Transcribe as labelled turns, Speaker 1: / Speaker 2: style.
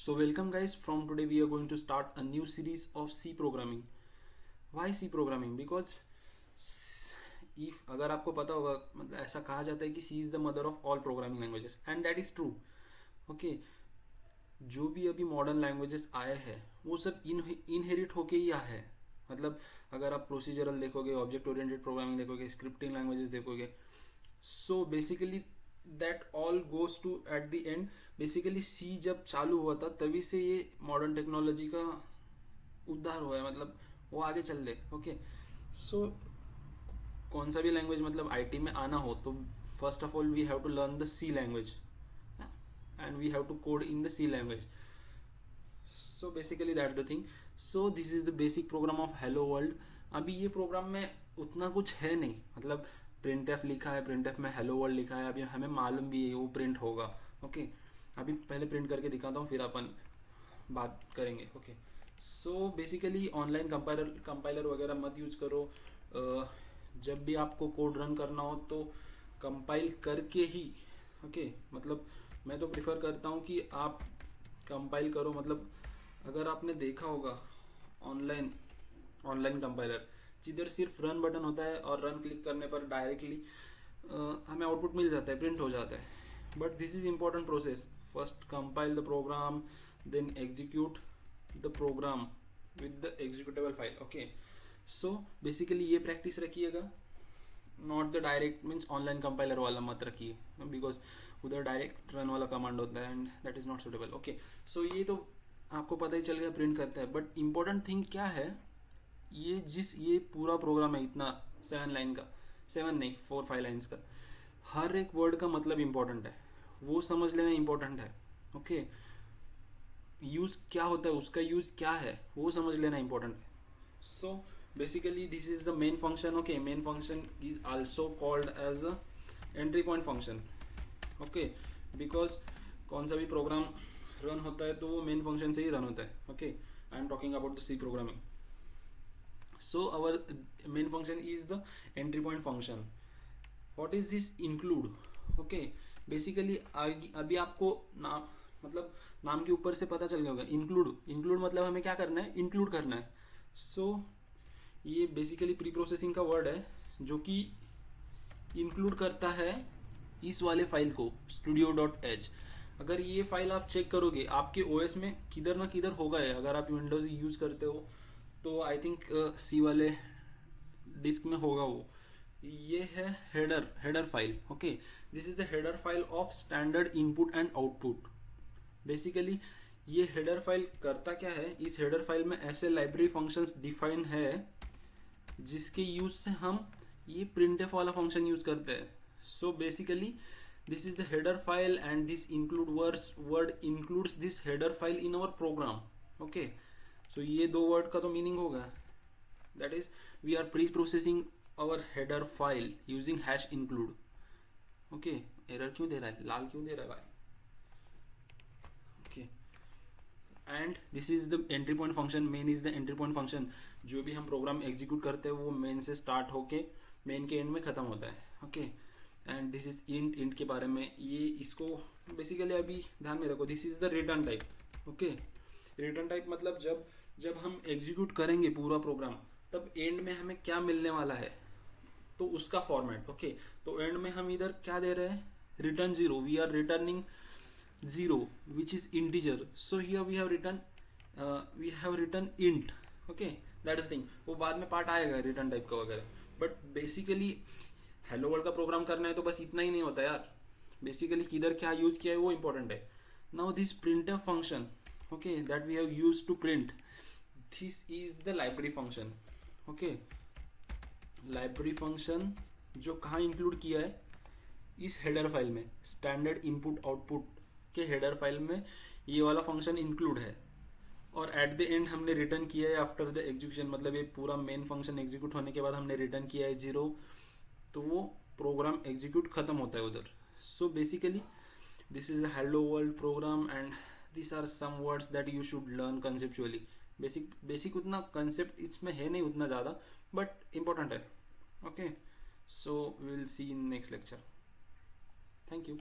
Speaker 1: So welcome guys, from today we are going to start a new series of C programming. Why C programming? Because if अगर आपको पता होगा मतलब ऐसा कहा जाता है कि C is the mother of all programming languages and that is true. Okay, जो भी अभी मॉडर्न लैंग्वेजेस आए हैं वो सब इनहेरिट होके ही आए हैं. मतलब अगर आप प्रोसीजरल देखोगे, ऑब्जेक्ट ओरिएंटेड प्रोग्रामिंग देखोगे, स्क्रिप्टिंग लैंग्वेजेस देखोगे, so basically that all goes to at the end. Basically C जब चालू हुआ था तभी से ये मॉडर्न टेक्नोलॉजी का उद्धार हुआ है, मतलब वो आगे चल रहे. ओके, सो कौन सा भी लैंग्वेज मतलब आईटी में आना हो तो first of all we have to learn the C language and we have to code in the C language. So basically that's the thing. So this is the basic program of hello world. अभी ये programme में उतना कुछ है नहीं, मतलब printf लिखा है, printf में hello world लिखा है, अभी हमें मालूम भी है वो प्रिंट होगा. ओके, अभी पहले प्रिंट करके दिखाता हूँ फिर अपन बात करेंगे. Okay, so basically online compiler वगैरह मत यूज करो. जब भी आपको कोड रन करना हो तो कंपाइल करके ही. ओके, मतलब मैं तो प्रिफर करता हूँ कि आप कंपाइल करो. मतलब अगर आपने देखा होगा ऑनलाइन कंपाइलर जिधर सिर्फ रन बटन होता है और रन क्लिक करने पर डायरेक्टली हमें आउटपुट मिल जाता है, प्रिंट हो जाता है. But this is important process. First compile the program, then execute the program with the executable file. Okay, so basically ये प्रैक्टिस रखिएगा. Not the direct means online compiler वाला मत रखिए, बिकॉज उधर डायरेक्ट रन वाला कमांड होता है and that is not suitable. Okay, so ये तो आपको पता ही चल गया प्रिंट करता है. बट इम्पोर्टेंट थिंग क्या है, ये पूरा प्रोग्राम है इतना 7 लाइन का, 7 नहीं 4-5 लाइन्स का, हर एक वर्ड का मतलब इम्पोर्टेंट है, वो समझ लेना इम्पोर्टेंट है. ओके, यूज़ क्या होता है, उसका यूज़ क्या है वो समझ लेना इम्पोर्टेंट है. सो basically this is the main function. Okay, main function is also called as a entry point function. Okay, because कौन सा भी प्रोग्राम रन होता है तो वो मेन फंक्शन से ही रन होता है. Okay, I am talking about the C programming. So our main function is the entry point function. What is this include? Okay, basically अभी आपको नाम के ऊपर से पता चल गया होगा. इंक्लूड मतलब हमें क्या करना है, इंक्लूड करना है. सो ये बेसिकली प्री प्रोसेसिंग का वर्ड है जो कि इंक्लूड करता है इस वाले फाइल को, studio.h. अगर ये फाइल आप चेक करोगे आपके ओएस में किधर ना किधर होगा है. अगर आप विंडोज यूज करते हो तो आई थिंक सी वाले डिस्क में होगा वो. ये है header file. Okay, this is the header file of standard input and output. Basically ये हेडर फाइल करता क्या है, इस हेडर फाइल में ऐसे लाइब्रेरी फंक्शंस डिफाइन है जिसके यूज से हम ये printf वाला फंक्शन यूज करते हैं. So basically this is the header file and this include word includes this header file in our program. Okay, so ये दो वर्ड का तो मीनिंग होगा, that is we are preprocessing our header file using #include. Okay, error क्यों दे रहा है, लाल क्यों दे रहा है भाई? Okay, and this is the entry point function. Main is the entry point function. जो भी हम प्रोग्राम एग्जीक्यूट करते हैं वो मेन से स्टार्ट होके मेन के एंड में ख़त्म होता है. Okay, and this is int के बारे में ये इसको बेसिकली अभी ध्यान में रखो. This is the return type. Okay, return type मतलब जब हम एग्जीक्यूट करेंगे पूरा प्रोग्राम तब एंड में हमें क्या मिलने वाला है तो उसका फॉर्मेट. ओके, तो एंड में हम इधर क्या दे रहे हैं, return 0. We are returning 0 which is integer. So here we have written int. Okay, that is thing. वो बाद में पार्ट आएगा रिटर्न टाइप का वगैरह. बट बेसिकली हेलो वर्ल्ड का प्रोग्राम करना है तो बस इतना ही नहीं होता यार. बेसिकली किधर क्या यूज किया है वो इंपॉर्टेंट है. Now this printf function, okay, that we have use to print, this is the library function. Okay, library function जो कहाँ इंक्लूड किया है, इस हेडर फाइल में, स्टैंडर्ड इनपुट आउटपुट के हेडर फाइल में ये वाला फंक्शन इंक्लूड है. और एट द एंड हमने रिटर्न किया है आफ्टर द एग्जीक्यूशन, मतलब ये पूरा मेन फंक्शन एग्जीक्यूट होने के बाद हमने रिटर्न किया है 0, तो वो प्रोग्राम एग्जीक्यूट खत्म होता है उधर. So basically this is the hello world program and this are some words that you should learn conceptually. Basic उतना कंसेप्ट इसमें है नहीं उतना ज़्यादा, बट इम्पोर्टेंट है. Okay, so we will see in next lecture. Thank you.